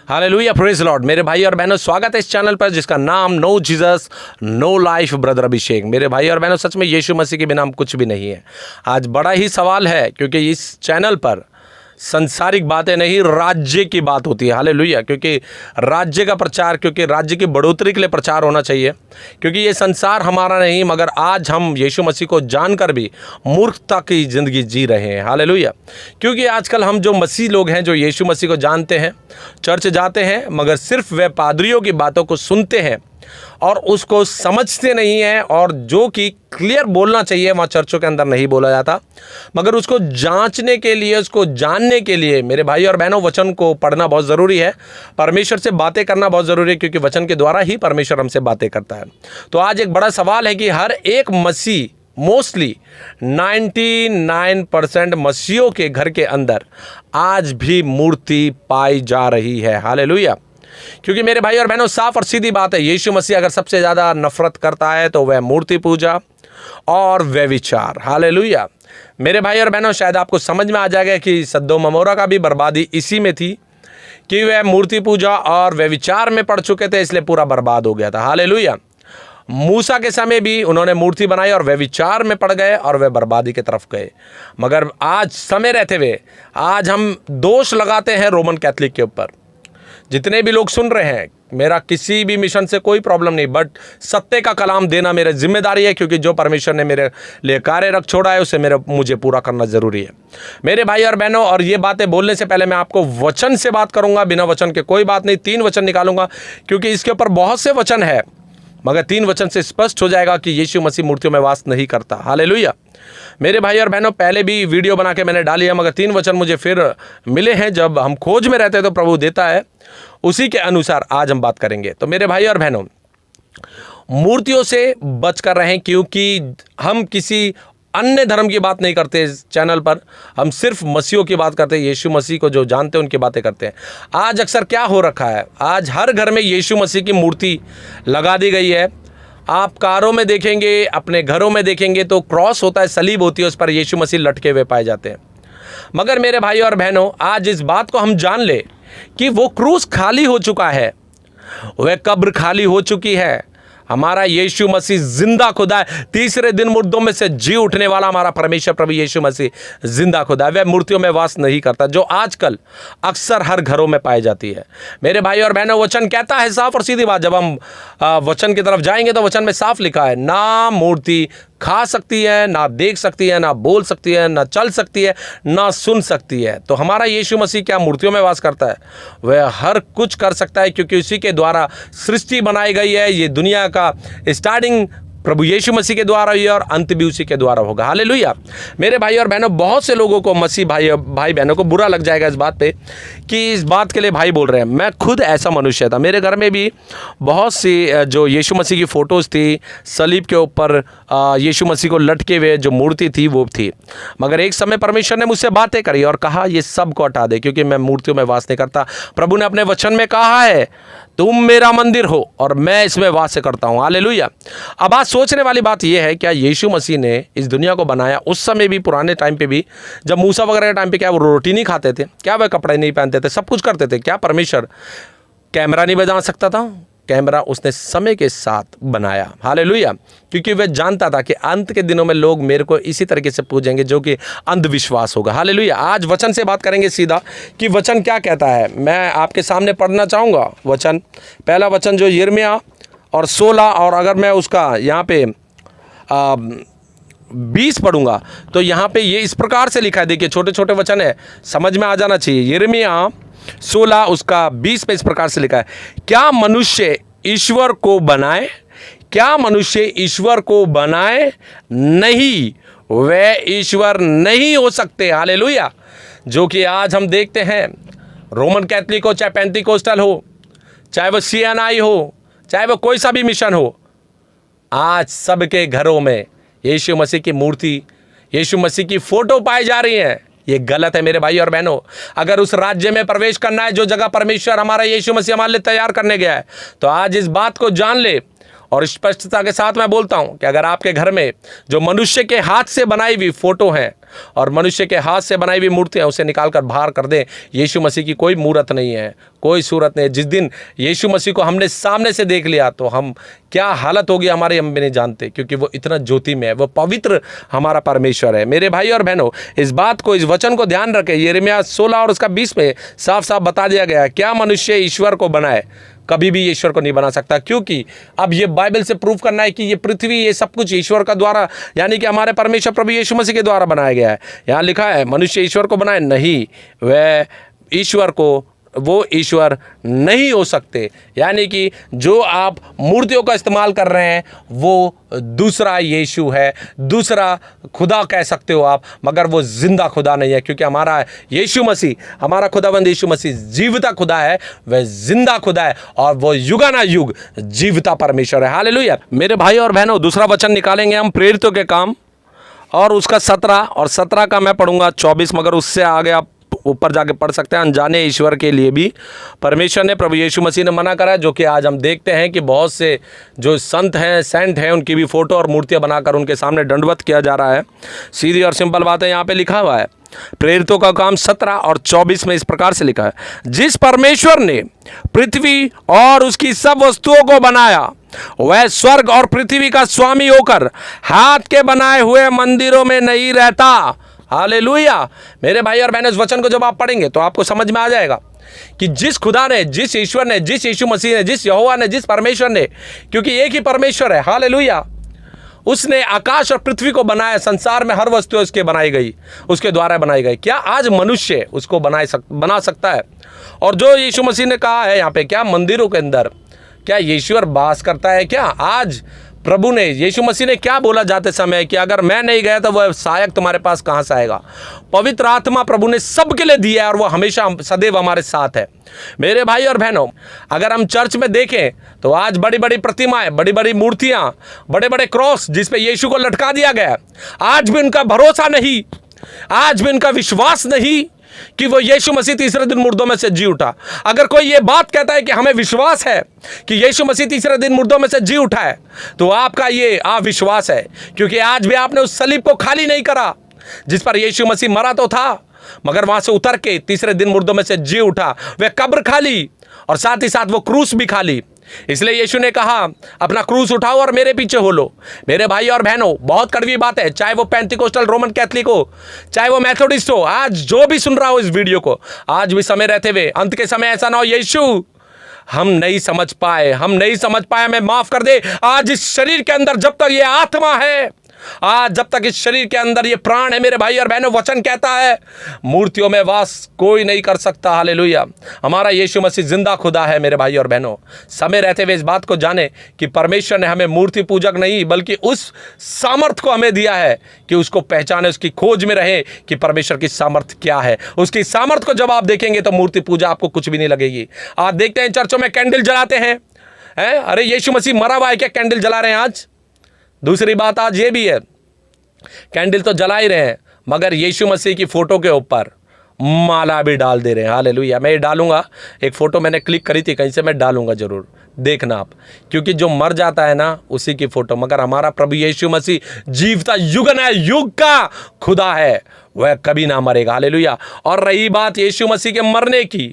Hallelujah, praise Lord. मेरे भाई और बहनों, स्वागत है इस चैनल पर जिसका नाम no Jesus no life brother Abhishek. मेरे भाई और बहनों, सच में यीशु मसीह के बिना हम कुछ भी नहीं है। आज बड़ा ही सवाल है क्योंकि इस चैनल पर संसारिक बातें नहीं, राज्य की बात होती है। हालेलुया, क्योंकि राज्य का प्रचार, क्योंकि राज्य की बढ़ोतरी के लिए प्रचार होना चाहिए, क्योंकि ये संसार हमारा नहीं, मगर आज हम यीशु मसीह को जानकर भी मूर्खता की ज़िंदगी जी रहे हैं। हालेलुया, क्योंकि आजकल हम जो मसीह लोग हैं, जो यीशु मसीह को जानते हैं, चर्च जाते हैं, मगर सिर्फ वे पादरियों की बातों को सुनते हैं और उसको समझते नहीं हैं, और जो कि क्लियर बोलना चाहिए वहाँ चर्चों के अंदर नहीं बोला जाता, मगर उसको जांचने के लिए, उसको जानने के लिए मेरे भाई और बहनों, वचन को पढ़ना बहुत ज़रूरी है। परमेश्वर से बातें करना बहुत ज़रूरी है, क्योंकि वचन के द्वारा ही परमेश्वर हमसे बातें करता है। तो आज एक बड़ा सवाल है कि हर एक मसीह, मोस्टली 99% मसीहों के घर के अंदर आज भी मूर्ति पाई जा रही है। हालेलुया, क्योंकि मेरे भाई और बहनों, साफ और सीधी बात है, यीशु मसीह अगर सबसे ज़्यादा नफरत करता है तो वह मूर्ति पूजा और व्यभिचार। हालेलुया, मेरे भाई और बहनों, शायद आपको समझ में आ जाएगा कि सद्दोम अमोरा का भी बर्बादी इसी में थी कि वह मूर्ति पूजा और व्यभिचार में पड़ चुके थे, इसलिए पूरा बर्बाद हो गया था। हालेलुया, मूसा के समय भी उन्होंने मूर्ति बनाई और व्यभिचार में पड़ गए और वे बर्बादी की तरफ गए। मगर आज समय रहते हुए आज हम दोष लगाते हैं रोमन कैथलिक के ऊपर। जितने भी लोग सुन रहे हैं, मेरा किसी भी मिशन से कोई प्रॉब्लम नहीं, बट सत्य का कलाम देना मेरी जिम्मेदारी है, क्योंकि जो परमेश्वर ने मेरे लिए कार्य रख छोड़ा है उसे मुझे पूरा करना ज़रूरी है। मेरे भाई और बहनों, और ये बातें बोलने से पहले मैं आपको वचन से बात करूंगा। बिना वचन के कोई बात नहीं, 3 वचन निकालूंगा, क्योंकि इसके ऊपर बहुत से वचन है, मगर 3 वचन से स्पष्ट हो जाएगा कि यीशु मसीह मूर्तियों में वास नहीं करता। हालेलुया, मेरे भाई और बहनों, पहले भी वीडियो बना के मैंने डाली है, मगर 3 वचन मुझे फिर मिले हैं। जब हम खोज में रहते हैं तो प्रभु देता है, उसी के अनुसार आज हम बात करेंगे। तो मेरे भाई और बहनों, मूर्तियों से बच कर रहें, क्योंकि हम किसी अन्य धर्म की बात नहीं करते इस चैनल पर, हम सिर्फ मसीहों की बात करते हैं। यीशु मसीह को जो जानते हैं उनकी बातें करते हैं। आज अक्सर क्या हो रखा है, आज हर घर में यीशु मसीह की मूर्ति लगा दी गई है। आप कारों में देखेंगे, अपने घरों में देखेंगे तो क्रॉस होता है, सलीब होती है, उस पर यीशु मसीह लटके हुए पाए जाते हैं। मगर मेरे भाई और बहनों, आज इस बात को हम जान ले कि वो क्रूस खाली हो चुका है, वह कब्र खाली हो चुकी है। हमारा यीशु मसीह जिंदा खुदा है, तीसरे दिन मुर्दों में से जी उठने वाला हमारा परमेश्वर प्रभु यीशु मसीह जिंदा खुदा है। वह मूर्तियों में वास नहीं करता, जो आजकल अक्सर हर घरों में पाई जाती है। मेरे भाई और बहनों, वचन कहता है साफ और सीधी बात। जब हम वचन की तरफ जाएंगे तो वचन में साफ लिखा है, ना मूर्ति खा सकती है, ना देख सकती है, ना बोल सकती है, ना चल सकती है, ना सुन सकती है। तो हमारा यीशु मसीह क्या मूर्तियों में वास करता है? वह हर कुछ कर सकता है, क्योंकि उसी के द्वारा सृष्टि बनाई गई है। ये दुनिया का स्टार्टिंग प्रभु यीशु मसीह के द्वारा ही और अंत भी उसी के द्वारा होगा। हालेलुया, मेरे भाई और बहनों, बहुत से लोगों को, मसीह भाई बहनों को बुरा लग जाएगा इस बात पे कि इस बात के लिए भाई बोल रहे हैं। मैं खुद ऐसा मनुष्य था, मेरे घर में भी बहुत सी जो यीशु मसीह की फ़ोटोज़ थी, सलीब के ऊपर यीशु मसीह को लटके हुए जो मूर्ति थी वो थी। मगर एक समय परमेश्वर ने मुझसे बातें करी और कहा ये सब को हटा दे, क्योंकि मैं मूर्तियों में वास नहीं करता। प्रभु ने अपने वचन में कहा है, तुम मेरा मंदिर हो और मैं इसमें वास करता हूँ। हालेलुया। अब आज सोचने वाली बात यह है, क्या यीशु मसीह ने इस दुनिया को बनाया उस समय भी, पुराने टाइम पे भी, जब मूसा वगैरह के टाइम पे, क्या वो रोटी नहीं खाते थे? क्या वह कपड़े नहीं पहनते थे? सब कुछ करते थे। क्या परमेश्वर कैमरा नहीं बजा सकता था? कैमरा उसने समय के साथ बनाया। हालेलुया, क्योंकि वह जानता था कि अंत के दिनों में लोग मेरे को इसी तरीके से पूजेंगे, जो कि अंधविश्वास होगा। हालेलुया, आज वचन से बात करेंगे सीधा कि वचन क्या कहता है। मैं आपके सामने पढ़ना चाहूँगा वचन, पहला वचन जो यिर्मयाह और 16, और अगर मैं उसका यहाँ पे 20 पढ़ूंगा तो यहाँ पे ये इस प्रकार से लिखा है। देखिए, छोटे छोटे वचन है, समझ में आ जाना चाहिए। यिर्मयाह 16 उसका 20 पे इस प्रकार से लिखा है, क्या मनुष्य ईश्वर को बनाए? क्या मनुष्य ईश्वर को बनाए? नहीं, वे ईश्वर नहीं हो सकते। हालेलुया, जो कि आज हम देखते हैं, रोमन कैथलिक हो, चाहे पेंटिकोस्टल हो, चाहे वो CNI हो, चाहे वो कोई सा भी मिशन हो, आज सबके घरों में यीशु मसीह की मूर्ति, यीशु मसीह की फोटो पाई जा रही है। ये गलत है मेरे भाई और बहनों। अगर उस राज्य में प्रवेश करना है जो जगह परमेश्वर हमारा यीशु मसीह हमारे लिए तैयार करने गया है, तो आज इस बात को जान ले और स्पष्टता के साथ मैं बोलता हूं कि अगर आपके घर में जो मनुष्य के हाथ से बनाई हुई फोटो है और मनुष्य के हाथ से बनाई हुई मूर्ति है, उसे निकाल कर बाहर कर दें। यीशु मसीह की कोई मूर्त नहीं है, कोई सूरत नहीं है। जिस दिन यीशु मसीह को हमने सामने से देख लिया तो हम क्या हालत होगी हमारी, हम भी नहीं जानते, क्योंकि वो इतना ज्योति में है, वो पवित्र हमारा परमेश्वर है। मेरे भाई और बहनों, इस बात को, इस वचन को ध्यान रखें। यिर्मयाह 16 और उसका 20 में साफ साफ बता दिया गया है, क्या मनुष्य ईश्वर को बनाए? कभी भी ईश्वर को नहीं बना सकता, क्योंकि अब ये बाइबल से प्रूफ करना है कि ये पृथ्वी, ये सब कुछ ईश्वर का द्वारा, यानी कि हमारे परमेश्वर प्रभु यीशु मसीह के द्वारा बनाया गया है। यहाँ लिखा है मनुष्य ईश्वर को बनाए नहीं, वह ईश्वर को, वो ईश्वर नहीं हो सकते। यानी कि जो आप मूर्तियों का इस्तेमाल कर रहे हैं वो दूसरा यीशु है, दूसरा खुदा कह सकते हो आप, मगर वो जिंदा खुदा नहीं है, क्योंकि हमारा यीशु मसीह, हमारा खुदावंद यीशु मसीह जीविता खुदा है, वह जिंदा खुदा है और वो युगानुयुग जीविता परमेश्वर है। हालेलुया। मेरे भाई और बहनों, दूसरा वचन निकालेंगे हम प्रेरितों के काम और उसका 17 और 17 का मैं पढ़ूंगा 24, मगर उससे आगे आप ऊपर जाके पढ़ सकते हैं। अनजाने ईश्वर के लिए भी परमेश्वर ने, प्रभु यीशु मसीह ने मना करा है, जो कि आज हम देखते हैं कि बहुत से जो संत हैं, सेंट हैं, उनकी भी फोटो और मूर्तियां बनाकर उनके सामने दंडवत किया जा रहा है। सीधी और सिंपल बात है, यहाँ पे लिखा हुआ है प्रेरितों का काम 17 और 24 में इस प्रकार से लिखा है, जिस परमेश्वर ने पृथ्वी और उसकी सब वस्तुओं को बनाया, वह स्वर्ग और पृथ्वी का स्वामी होकर हाथ के बनाए हुए मंदिरों में नहीं रहता। हालेलुया। मेरे भाई और बहनों, इस वचन को जब आप पढ़ेंगे तो आपको समझ में आ जाएगा कि जिस खुदा ने, जिस ईश्वर ने, जिस यीशु मसीह ने, जिस यहोवा ने, जिस परमेश्वर ने, क्योंकि एक ही परमेश्वर है, हालेलुया, उसने आकाश और पृथ्वी को बनाया। संसार में हर वस्तु उसके बनाई गई, उसके द्वारा बनाई गई। क्या आज मनुष्य उसको बना सकता है? और जो यीशु मसीह ने कहा है यहाँ पे, क्या मंदिरों के अंदर क्या ईश्वर वास करता है? क्या आज प्रभु ने, यीशु मसीह ने क्या बोला जाते समय कि अगर मैं नहीं गया तो वह सहायक तुम्हारे पास कहाँ से आएगा? पवित्र आत्मा प्रभु ने सबके लिए दिया है और वो हमेशा सदैव हमारे साथ है। मेरे भाई और बहनों, अगर हम चर्च में देखें तो आज बड़ी बड़ी प्रतिमाएं, बड़ी बड़ी मूर्तियां, बड़े बड़े क्रॉस जिस पे यीशु को लटका दिया गया, आज भी उनका भरोसा नहीं, आज भी उनका विश्वास नहीं कि वो यीशु मसीह तीसरे दिन मुर्दों में से जी उठा। अगर कोई ये बात कहता है कि हमें विश्वास है कि यीशु मसीह तीसरे दिन मुर्दों में से जी उठा है, तो आपका ये अविश्वास है, क्योंकि आज भी आपने उस सलीब को खाली नहीं करा जिस पर यीशु मसीह मरा तो था, मगर वहां से उतर के तीसरे दिन मुर्दों में से जी उठा। वह कब्र खाली और साथ ही साथ वो क्रूस भी खाली। इसलिए यीशु ने कहा, अपना क्रूस उठाओ और मेरे पीछे हो लो। मेरे भाई और बहनों, बहुत कड़वी बात है, चाहे वो पेंटिकोस्टल रोमन कैथलिक हो, चाहे वो मेथोडिस्ट हो, आज जो भी सुन रहा हो इस वीडियो को, आज भी समय रहते हुए, अंत के समय ऐसा ना हो यीशु हम नहीं समझ पाए, हमें माफ कर दे। आज इस शरीर के अंदर जब तक ये आत्मा है, आज जब तक इस शरीर के अंदर ये प्राण है, मेरे भाई और बहनों, वचन कहता है मूर्तियों में वास कोई नहीं कर सकता। हालेलुया। हमारा यीशु मसीह जिंदा खुदा है। मेरे भाई और बहनों, समय रहते हुए इस बात को जाने कि परमेश्वर ने हमें मूर्ति पूजक नहीं बल्कि उस सामर्थ को हमें दिया है कि उसको पहचाने, उसकी खोज में रहे कि परमेश्वर की सामर्थ क्या है। उसकी सामर्थ को जब आप देखेंगे तो मूर्ति पूजा आपको कुछ भी नहीं लगेगी। आप देखते हैं चर्चों में कैंडल जलाते हैं, अरे यीशु मसीह मरा हुआ है क्या कैंडल जला रहे हैं आज? दूसरी बात आज ये भी है, कैंडल तो जला ही रहे हैं मगर यीशु मसीह की फोटो के ऊपर माला भी डाल दे रहे हैं। हालेलुया। मैं ये डालूंगा, एक फोटो मैंने क्लिक करी थी कहीं से, मैं डालूंगा जरूर, देखना आप, क्योंकि जो मर जाता है ना उसी की फोटो, मगर हमारा प्रभु यीशु मसीह जीवता युग का खुदा है, वह कभी ना मरेगा। हालेलुया। और रही बात यीशु मसीह के मरने की,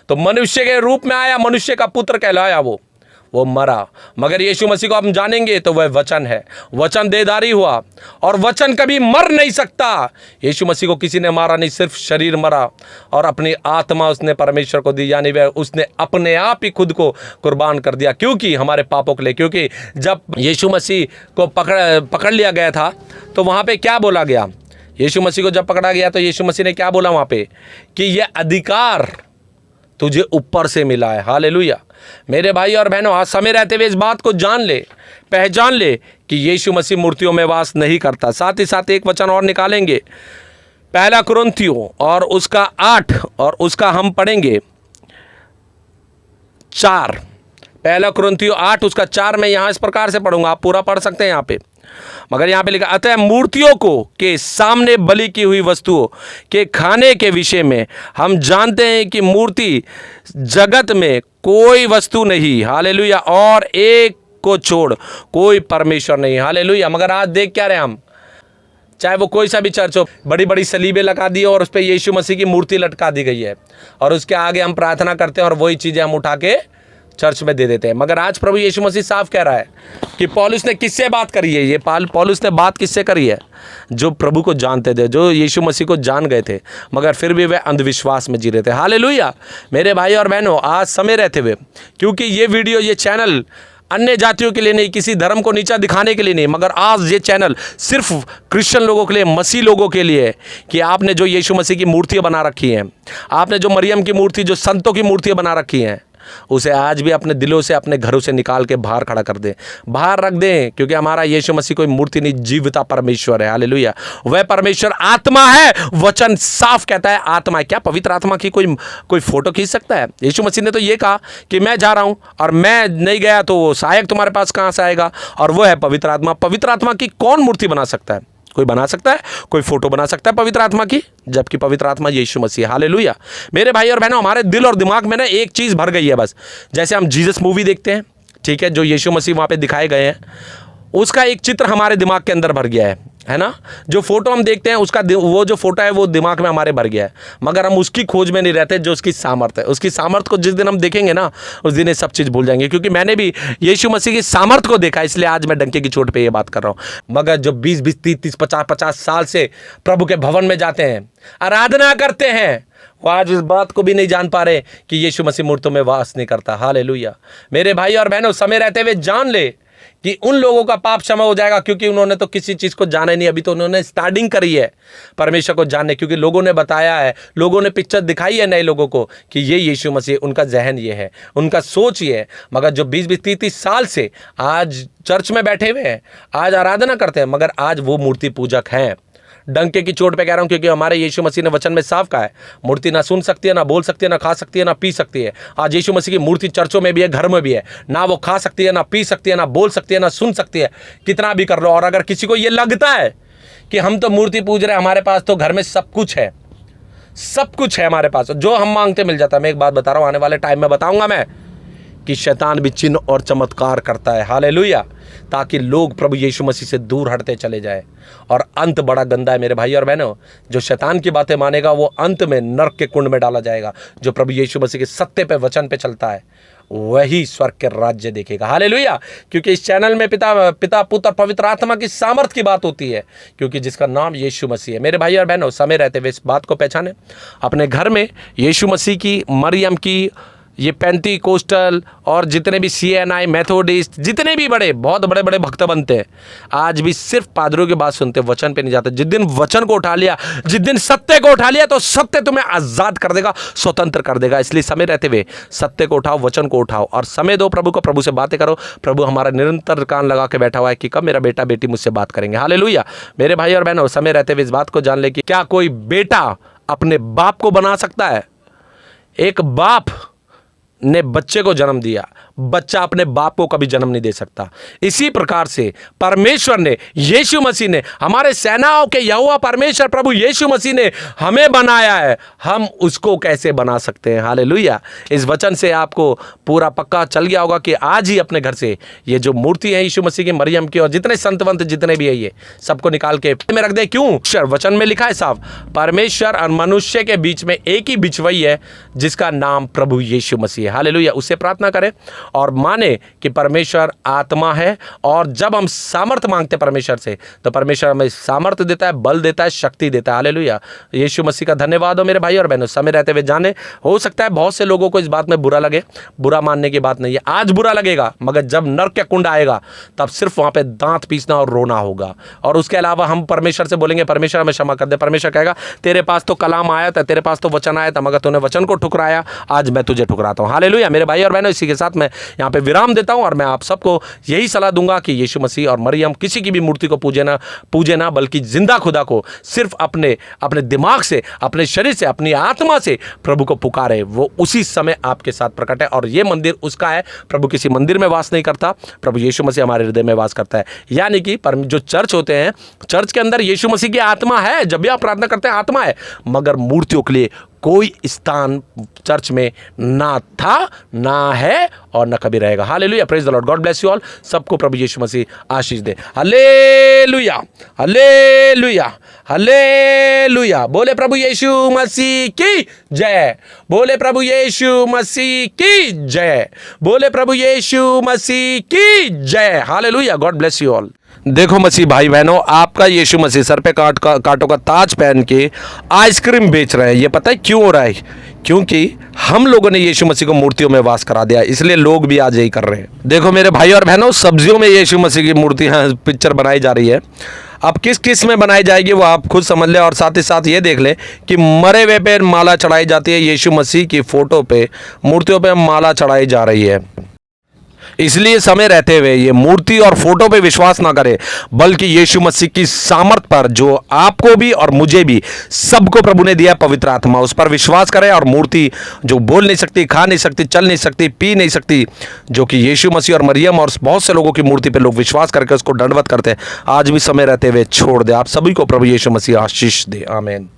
तो मनुष्य के रूप में आया, मनुष्य का पुत्र कहलाया, वो मरा, मगर यीशु मसीह को हम जानेंगे तो वह वचन है, वचन देदारी हुआ और वचन कभी मर नहीं सकता। यीशु मसीह को किसी ने मारा नहीं, सिर्फ शरीर मरा और अपनी आत्मा उसने परमेश्वर को दी, यानी वह उसने अपने आप ही खुद को कुर्बान कर दिया, क्योंकि हमारे पापों के लिए। क्योंकि जब यीशु मसीह को पकड़ लिया गया था तो वहाँ पे क्या बोला गया? यीशु मसीह को जब पकड़ा गया तो यीशु मसीह ने क्या बोला वहाँ पे कि यह अधिकार तुझे ऊपर से मिला है। हालेलुया। मेरे भाई और बहनों, आज समय रहते हुए इस बात को जान ले, पहचान ले कि यीशु मसीह मूर्तियों में वास नहीं करता। साथ ही साथ एक वचन और निकालेंगे, पहला कुरिन्थियों और उसका 8 और उसका हम पढ़ेंगे 4। पहला कुरिन्थियों 8 उसका 4 में यहाँ इस प्रकार से पढ़ूंगा, आप पूरा पढ़ सकते हैं यहाँ पे, मगर यहाँ पे लिखा, अतः मूर्तियों को के सामने बलि की हुई वस्तुओं के खाने के विषय में हम जानते हैं कि मूर्ति जगत में कोई वस्तु नहीं, हालेलुया, और एक को छोड़ कोई परमेश्वर नहीं। हालेलुया। मगर आज देख क्या रहे हम, चाहे वो कोई सा भी चर्च हो, बड़ी बड़ी सलीबें लगा दी और उस पर यीशु मसीह की मूर्ति लटका दी गई है और उसके आगे हम प्रार्थना करते हैं और वही चीज़ें हम उठा के चर्च में दे देते हैं। मगर आज प्रभु यीशु मसीह साफ कह रहा है कि पौलुस ने किससे बात करी है, ये पौलुस ने बात किससे करी है? जो प्रभु को जानते थे, जो यीशु मसीह को जान गए थे, मगर फिर भी वे अंधविश्वास में जी रहे थे। हालेलुया। मेरे भाई और बहनों, आज समय रहते हुए, क्योंकि ये वीडियो, ये चैनल अन्य जातियों के लिए नहीं, किसी धर्म को नीचा दिखाने के लिए नहीं, मगर आज ये चैनल सिर्फ क्रिश्चियन लोगों के लिए, मसीह लोगों के लिए है कि आपने जो यीशु मसीह की मूर्तियाँ बना रखी हैं, आपने जो मरियम की मूर्ति, जो संतों की मूर्तियाँ बना रखी हैं, उसे आज भी अपने दिलों से, अपने घरों से निकाल के बाहर खड़ा कर दें, बाहर रख दें, क्योंकि हमारा यीशु मसीह कोई मूर्ति नहीं, जीविता परमेश्वर है। हालेलुया। वह परमेश्वर आत्मा है। वचन साफ कहता है आत्मा है। क्या पवित्र आत्मा की कोई फोटो खींच सकता है? यीशु मसीह ने तो ये कहा कि मैं जा रहा हूं और मैं नहीं गया तो वो सहायक तुम्हारे पास कहां से आएगा, और वो है पवित्र आत्मा। पवित्र आत्मा की कौन मूर्ति बना सकता है? कोई बना सकता है? कोई फोटो बना सकता है पवित्र आत्मा की? जबकि पवित्र आत्मा यीशु मसीह। हालेलुया। मेरे भाई और बहनों, हमारे दिल और दिमाग में ना एक चीज़ भर गई है बस। जैसे हम जीसस मूवी देखते हैं, ठीक है, जो यीशु मसीह वहाँ पे दिखाए गए हैं, उसका एक चित्र हमारे दिमाग के अंदर भर गया है ना। जो फोटो हम देखते हैं उसका वो जो फोटो है वो दिमाग में हमारे भर गया है, मगर हम उसकी खोज में नहीं रहते जो उसकी सामर्थ है। उसकी सामर्थ को जिस दिन हम देखेंगे ना, उस दिन ये सब चीज़ भूल जाएंगे। क्योंकि मैंने भी यीशु मसीह की सामर्थ को देखा, इसलिए आज मैं डंके की चोट पे ये बात कर रहा हूँ। मगर जो 20-20, 30-30, 50-50 साल से प्रभु के भवन में जाते हैं, आराधना करते हैं, वो आज इस बात को भी नहीं जान पा रहे कि यीशु मसीह मूर्तों में वास नहीं करता। हालेलुया। मेरे भाई और बहनों, समय रहते हुए जान ले कि उन लोगों का पाप क्षमा हो जाएगा, क्योंकि उन्होंने तो किसी चीज़ को जाना ही नहीं। अभी तो उन्होंने स्टार्टिंग करी है परमेश्वर को जानने, क्योंकि लोगों ने बताया है, लोगों ने पिक्चर दिखाई है नए लोगों को कि ये यीशु मसीह, उनका जहन ये है, उनका सोच ये है। मगर जो 20-20, 30-30 साल से आज चर्च में बैठे हुए हैं, आज आराधना करते हैं, मगर आज वो मूर्ति पूजक हैं। डंके की चोट पे कह रहा हूं, क्योंकि हमारे यीशु मसीह ने वचन में साफ कहा है, मूर्ति ना सुन सकती है, ना बोल सकती है, ना खा सकती है, ना पी सकती है। आज यीशु मसीह की मूर्ति चर्चों में भी है, घर में भी है। ना वो खा सकती है, ना पी सकती है, ना बोल सकती है, ना सुन सकती है। कितना भी कर लो। और अगर किसी को ये लगता है कि हम तो मूर्ति पूज रहे हैं, हमारे पास तो घर में सब कुछ है, सब कुछ है हमारे पास, जो हम मांगते मिल जाता है। मैं एक बात बता रहा हूँ, आने वाले टाइम में बताऊंगा मैं कि शैतान भी चिन्ह और चमत्कार करता है। हालेलुया। ताकि लोग प्रभु यीशु मसीह से दूर हटते चले जाए। और अंत बड़ा गंदा है मेरे भाई और बहनों। जो शैतान की बातें मानेगा वो अंत में नरक के कुंड में डाला जाएगा। जो प्रभु यीशु मसीह के सत्य पे, वचन पे चलता है, वही स्वर्ग के राज्य देखेगा। हालेलुया। क्योंकि इस चैनल में पिता पुत्र पवित्र आत्मा की सामर्थ की बात होती है, क्योंकि जिसका नाम यीशु मसीह है। मेरे भाई और बहनों, समय रहते हुए इस बात को पहचाने। अपने घर में यीशु मसीह की, मरियम की, ये पेंटीकोस्टल और जितने भी CNI, मेथोडिस्ट, जितने भी बहुत बड़े बड़े भक्त बनते हैं, आज भी सिर्फ पादरों की बात सुनते, वचन पे नहीं जाते। जिस दिन वचन को उठा लिया, जिस दिन सत्य को उठा लिया, तो सत्य तुम्हें आज़ाद कर देगा, स्वतंत्र कर देगा। इसलिए समय रहते हुए सत्य को उठाओ, वचन को उठाओ और समय दो प्रभु को, प्रभु से बातें करो। प्रभु हमारा निरंतर कान लगा के बैठा हुआ है कि कब मेरा बेटा बेटी मुझसे बात करेंगे। हालेलुया। मेरे भाई और बहनों, समय रहते हुए इस बात को जान ले कि क्या कोई बेटा अपने बाप को बना सकता है? एक बाप ने बच्चे को जन्म दिया, बच्चा अपने बाप को कभी जन्म नहीं दे सकता। इसी प्रकार से परमेश्वर ने, यीशु मसीह ने, हमारे सेनाओं के यहोवा परमेश्वर प्रभु यीशु मसीह ने हमें बनाया है, हम उसको कैसे बना सकते हैं? हालेलुया। इस वचन से आपको पूरा पक्का चल गया होगा कि आज ही अपने घर से ये जो मूर्ति है यीशु मसीह की, मरियम की, और जितने संतवंत जितने भी है, ये सबको निकाल के में रख दे। क्यों? वचन में लिखा है साफ, परमेश्वर और मनुष्य के बीच में एक ही बिछवई है, जिसका नाम प्रभु यीशु मसीह है। हालेलुया। उससे प्रार्थना करें और माने कि परमेश्वर आत्मा है, और जब हम सामर्थ मांगते हैं परमेश्वर से, तो परमेश्वर हमें सामर्थ देता है, बल देता है, शक्ति देता है। हालेलुया। यीशु मसीह का धन्यवाद हो मेरे भाई और बहनों। समय रहते हुए जाने, हो सकता है बहुत से लोगों को इस बात में बुरा लगे, बुरा मानने की बात नहीं है, आज बुरा लगेगा, मगर जब नरक का कुंड आएगा तब सिर्फ वहां पे दांत पीसना और रोना होगा। और उसके अलावा हम परमेश्वर से बोलेंगे, परमेश्वर हमें क्षमा कर दे। परमेश्वर कहेगा, तेरे पास तो कलाम आया था, तेरे पास तो वचन आया था, मगर तूने वचन को ठुकराया, आज मैं तुझे ठुकराता हूं। हालेलुया। मेरे भाई और बहनों, इसी के साथ मैं यहाँ पे विराम देता हूं और मैं आप सबको यही सलाह दूंगा कि यीशु मसीह और मरियम किसी की भी मूर्ति को पूजे ना, बल्कि जिंदा खुदा को सिर्फ अपने दिमाग से, अपने शरीर से, अपनी आत्मा से प्रभु को पुकारे। वो उसी समय आपके साथ प्रकट है, और ये मंदिर उसका है। प्रभु किसी मंदिर में वास नहीं करता, प्रभु यीशु मसीह हमारे हृदय में वास करता है। यानी कि जो चर्च होते हैं, चर्च के अंदर यीशु मसीह की आत्मा है। जब भी आप प्रार्थना करते हैं, आत्मा है, मगर मूर्तियों के लिए कोई स्थान चर्च में ना था, ना है और ना कभी रहेगा। Hallelujah, praise the Lord, God bless you all. सबको प्रभु यीशु मसीह आशीष दे। Hallelujah, hallelujah, hallelujah. बोले प्रभु यीशु मसीह की जय, बोले प्रभु यीशु मसीह की जय, बोले प्रभु यीशु मसीह की जय। Hallelujah, God bless you all. देखो मसीह भाई बहनों, आपका यीशु मसीह सर पे कांटों का ताज पहन के आइसक्रीम बेच रहे हैं। ये पता है क्यों हो रहा है? क्योंकि हम लोगों ने यीशु मसीह को मूर्तियों में वास करा दिया, इसलिए लोग भी आज यही कर रहे हैं। देखो मेरे भाई और बहनों, सब्जियों में यीशु मसीह की मूर्तियां पिक्चर बनाई जा रही है। अब किस किस में बनाई जाएगी वो आप खुद समझ लें, और साथ ही साथ ये देख लें कि मरे हुए पे माला चढ़ाई जाती है, यीशु मसीह की फोटो पे मूर्तियों पे माला चढ़ाई जा रही है। इसलिए समय रहते हुए ये मूर्ति और फोटो पे विश्वास ना करें, बल्कि यीशु मसीह की सामर्थ पर, जो आपको भी और मुझे भी सबको प्रभु ने दिया पवित्र आत्मा, उस पर विश्वास करें। और मूर्ति जो बोल नहीं सकती, खा नहीं सकती, चल नहीं सकती, पी नहीं सकती, जो कि यीशु मसीह और मरियम और बहुत से लोगों की मूर्ति पे लोग विश्वास करके उसको दंडवत करते हैं, आज भी समय रहते हुए छोड़ दे। आप सभी को प्रभु यीशु मसीह आशीष दे। आमीन।